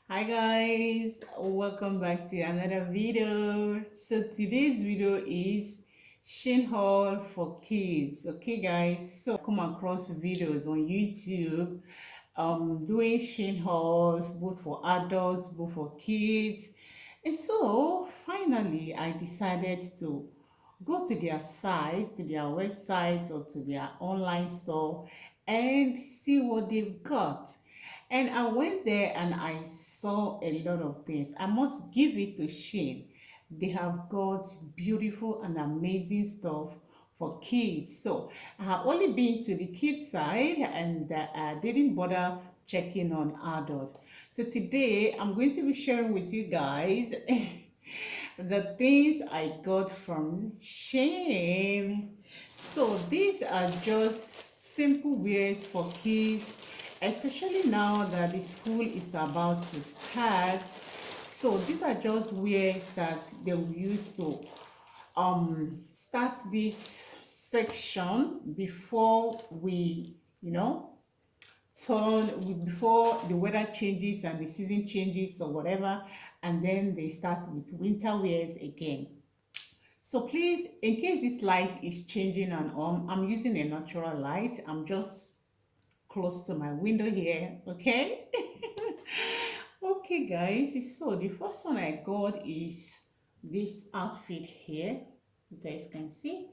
Hi guys, welcome back to another video. So today's video is SHEIN haul for kids. Okay guys, so come across videos on YouTube doing SHEIN hauls both for adults, both for kids. And so finally I decided to go to their site, to their website or to their online store and see what they've got. And I went there and I saw a lot of things. I must give it to Shein. They have got beautiful and amazing stuff for kids. So I have only been to the kids side and I didn't bother checking on adult. So today I'm going to be sharing with you guys the things I got from Shein. So these are just simple wears for kids, especially now that the school is about to start. So these are just wears that they will use to start this section before we, turn before the weather changes and the season changes or whatever, and then they start with winter wears again. So please, in case this light is changing and on, I'm using a natural light. I'm just close to my window here, okay? Okay, guys. So the first one I got is this outfit here. You guys can see.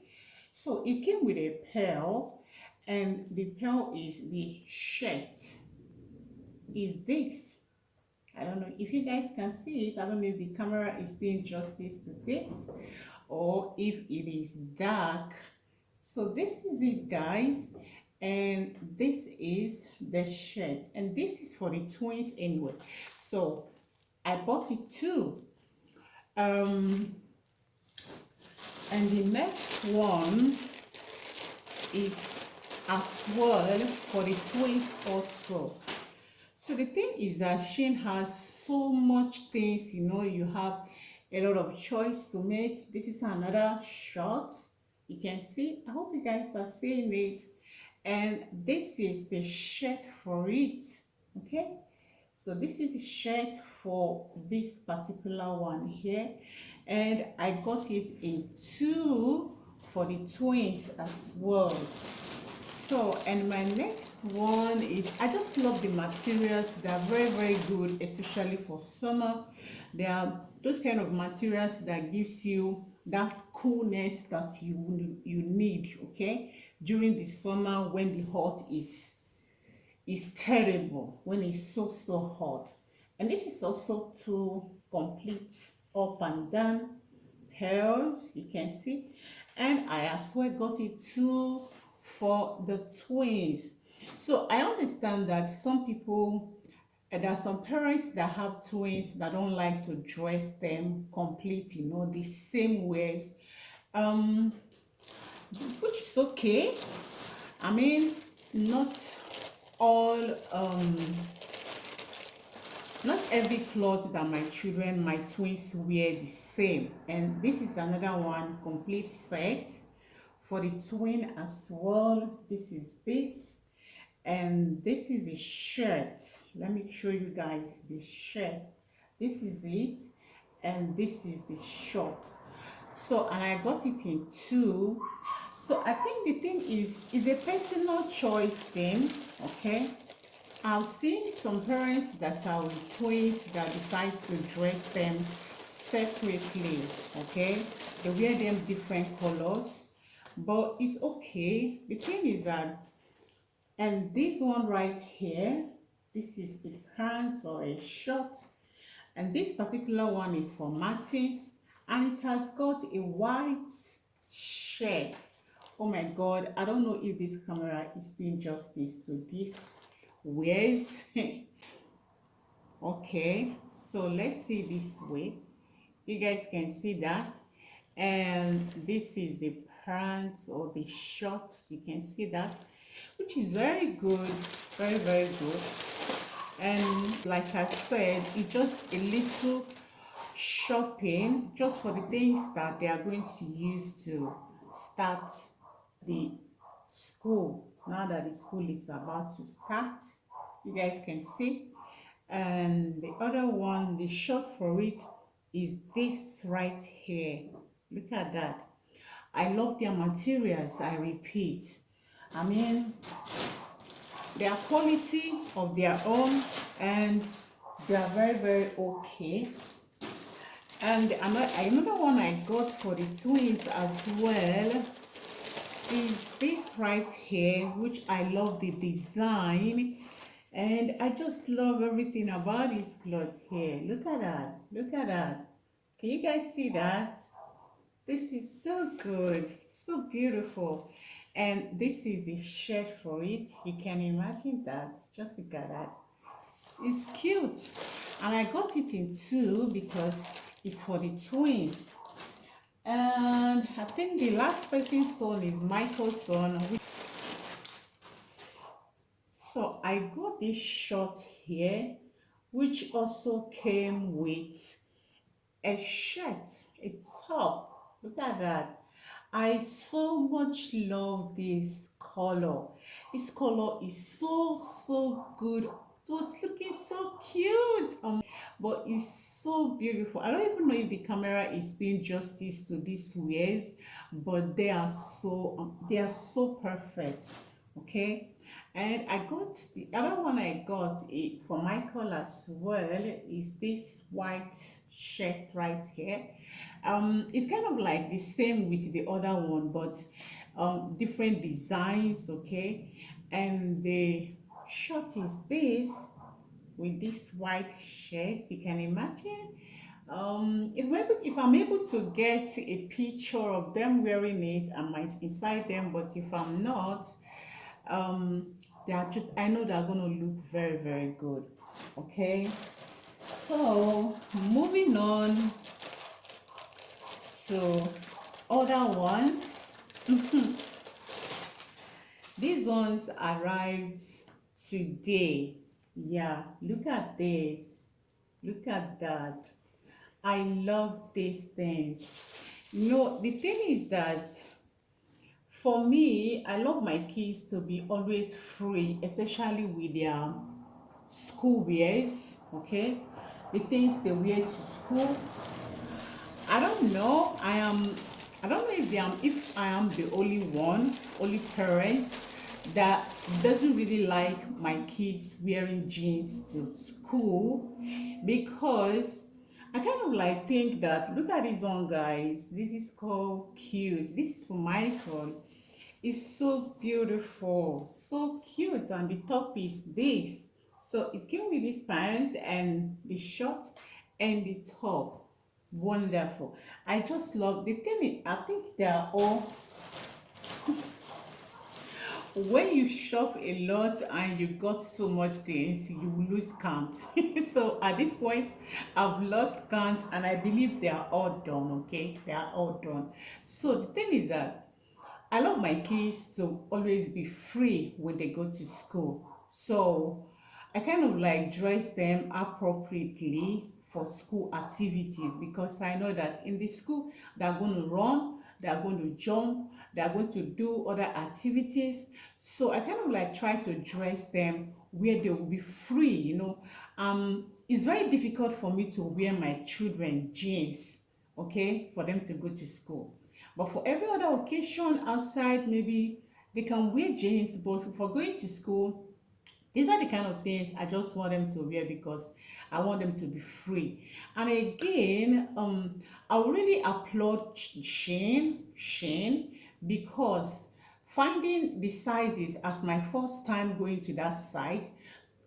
So it came with a pearl, and the pearl is the shirt. Is this? I don't know if you guys can see it. I don't know if the camera is doing justice to this or if it is dark. So this is it, guys, and this is the shirt, and this is for the twins anyway. So I bought it too. um and the next one is as well for the twins also. So the thing is that Shein has so much things, you have a lot of choice to make. This is another short. You can see, I hope you guys are seeing it. And this is the shirt for it. Okay. So this is a shirt for this particular one here. And I got it in two for the twins as well. So, and my next one is, I just love the materials. They're very, very good, especially for summer. They are those kind of materials that gives you that coolness that you need, okay, during the summer when the hot is terrible, when it's so hot. And this is also to complete up and down pearls, you can see. And I as well got it too for the twins. So I understand that some people, there are some parents that have twins that don't like to dress them complete, the same ways, um which is okay. I mean, not all not every cloth that my children, my twins wear the same. And this is another one, complete set for the twin as well. This is this, and this is a shirt. Let me show you guys the shirt. This is it, and this is the short. So, and I got it in two. So I think the thing is a personal choice thing, okay? I've seen some parents that are with twins that decides to dress them separately, okay? They wear them different colors, but it's okay. The thing is that, and this one right here, this is a pants or a short, and this particular one is for Martins, and it has got a white shirt. Oh my god, I don't know if this camera is doing justice to this wears. Okay, so let's see this way. You guys can see that, and this is the pants or the shorts. You can see that, which is very good, very, very good. And like I said, it's just a little shopping just for the things that they are going to use to start the school. Now that the school is about to start, you guys can see. And the other one, the short for it, is this right here. Look at that. I love their materials, I repeat. I mean, their quality of their own, and they are very, very okay. And another one I got for the twins as well is this right here, which I love the design, and I just love everything about this cloth here. Look at that. Look at that. Can you guys see that? This is so good, so beautiful. And this is the shirt for it. You can imagine that. Just look at that. It's cute. And I got it in two because it's for the twins. And I think the last person's son is Michael's son. So I got this short here, which also came with a shirt, a top. Look at that. I so much love this color. This color is so good. It was looking so cute. But it's so beautiful. I don't even know if the camera is doing justice to these wears, but they are so perfect. Okay. And I got the other one I got it for Michael as well is this white shirt right here. It's kind of like the same with the other one, but different designs, okay? And the shirt is this with this white shirt. You can imagine. If I'm able to get a picture of them wearing it, I might inside them, but if I'm not, um I know they're going to look very, very good. Okay, so moving on to other ones. These ones arrived today. Yeah, look at this, look at that. I love these things. The thing is that for me, I love my kids to be always free, especially with their school wears, okay? The things they wear to school. I don't know. I don't know if I am the only parents that doesn't really like my kids wearing jeans to school, because I kind of like think that, look at this one, guys. This is called cute. This is for Michael. It's so beautiful, so cute, and the top is this. So it came with this pants and the shorts and the top. Wonderful. I just love the thing. I think they are all, when you shop a lot and you got so much things, you lose count. So at this point, I've lost count, and I believe they are all done. Okay, they are all done. So the thing is that I love my kids to always be free when they go to school. So I kind of like dress them appropriately for school activities, because I know that in the school they're going to run, they're going to jump, they're going to do other activities. So I kind of like try to dress them where they will be free. It's very difficult for me to wear my children jeans, okay, for them to go to school. But for every other occasion outside, maybe they can wear jeans, but for going to school, these are the kind of things I just want them to wear, because I want them to be free. And again, I really applaud Shein, because finding the sizes as my first time going to that site,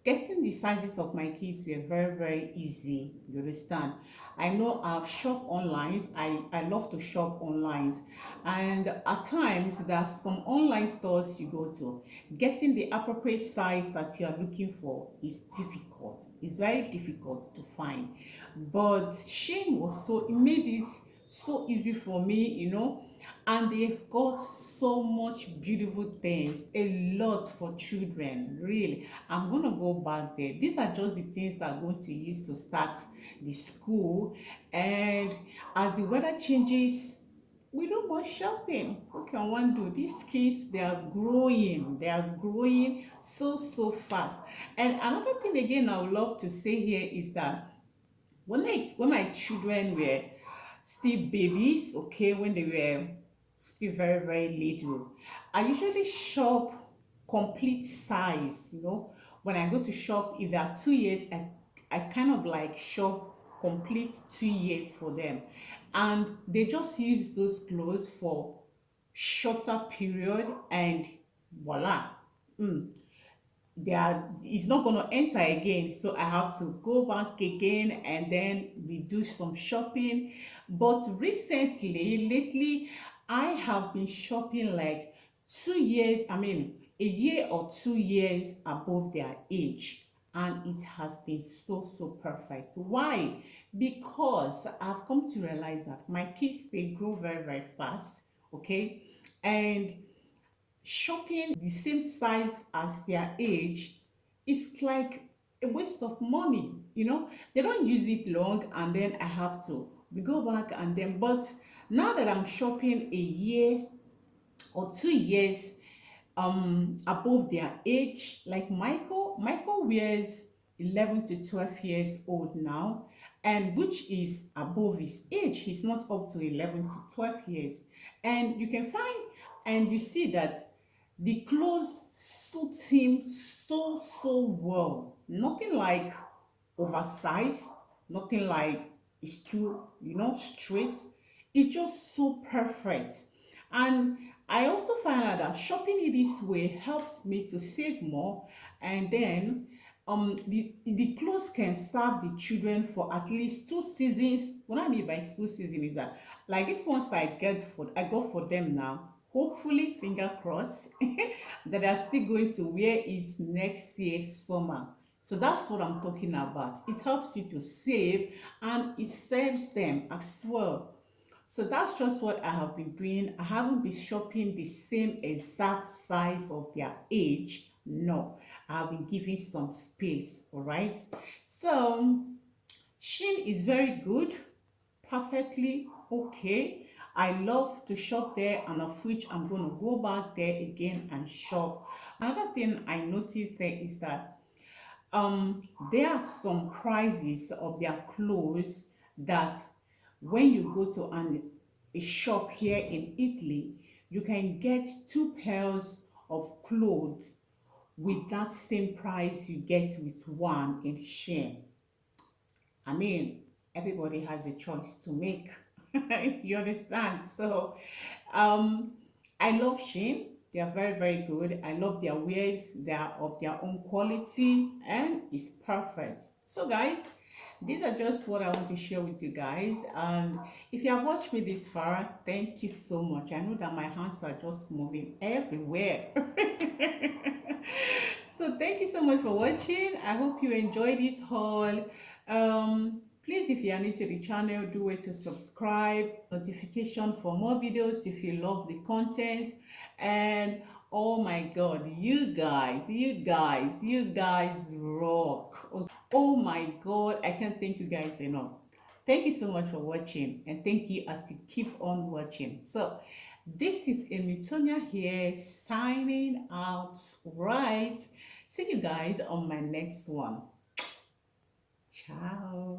getting the sizes of my kids were very, very easy. You understand? I know I've shopped online. I love to shop online, and at times there are some online stores you go to, getting the appropriate size that you are looking for is difficult. It's very difficult to find. But Shein it made this so easy for me. And they've got so much beautiful things, a lot for children. Really, I'm gonna go back there. These are just the things that I'm going to use to start the school. And as the weather changes, we do more shopping. What can one do? These kids, they are growing so fast. And another thing again I would love to say here is that when my children were still babies, okay, when they were still very little, I usually shop complete size, when I go to shop. If they are 2 years, I kind of like shop complete 2 years for them, and they just use those clothes for shorter period, and voila. Mm, it's not going to enter again, so I have to go back again and then we do some shopping. But lately, I have been shopping like 2 years, I mean a year or 2 years above their age, and it has been so perfect. Why? Because I've come to realize that my kids, they grow very fast, okay, and shopping the same size as their age is like a waste of money. They don't use it long, and then I have to we go back and then. But now that I'm shopping a year or 2 years above their age, like Michael wears 11 to 12 years old now, and which is above his age. He's not up to 11 to 12 years. And you can find and you see that the clothes suit him so well. Nothing like oversized, nothing like it's too, straight. It's just so perfect. And I also find out that shopping it this way helps me to save more, and then the clothes can serve the children for at least 2 seasons. What I mean by 2 seasons is that, like this ones I got for them now. Hopefully, finger crossed, that are still going to wear it next year summer. So that's what I'm talking about. It helps you to save, and it saves them as well. So that's just what I have been doing. I haven't been shopping the same exact size of their age. No, I've been giving some space. All right. So Shein is very good, perfectly okay. I love to shop there, and of which I'm going to go back there again and shop. Another thing I noticed there is that there are some prices of their clothes that when you go to a shop here in Italy, you can get two pairs of clothes with that same price you get with one in Shein. I mean, everybody has a choice to make. You understand? So, um, I love Shein. They are very good. I love their wares. They are of their own quality, and it's perfect. So, guys, these are just what I want to share with you guys. And if you have watched me this far, thank you so much. I know that my hands are just moving everywhere. So thank you so much for watching. I hope you enjoyed this haul. Please, if you are new to the channel, do it to subscribe, notification for more videos if you love the content. And oh my god, you guys rock. Oh my god, I can't thank you guys enough. Thank you so much for watching, and thank you as you keep on watching. So this is Amy Thonia here, signing out. Right, see you guys on my next one. Ciao.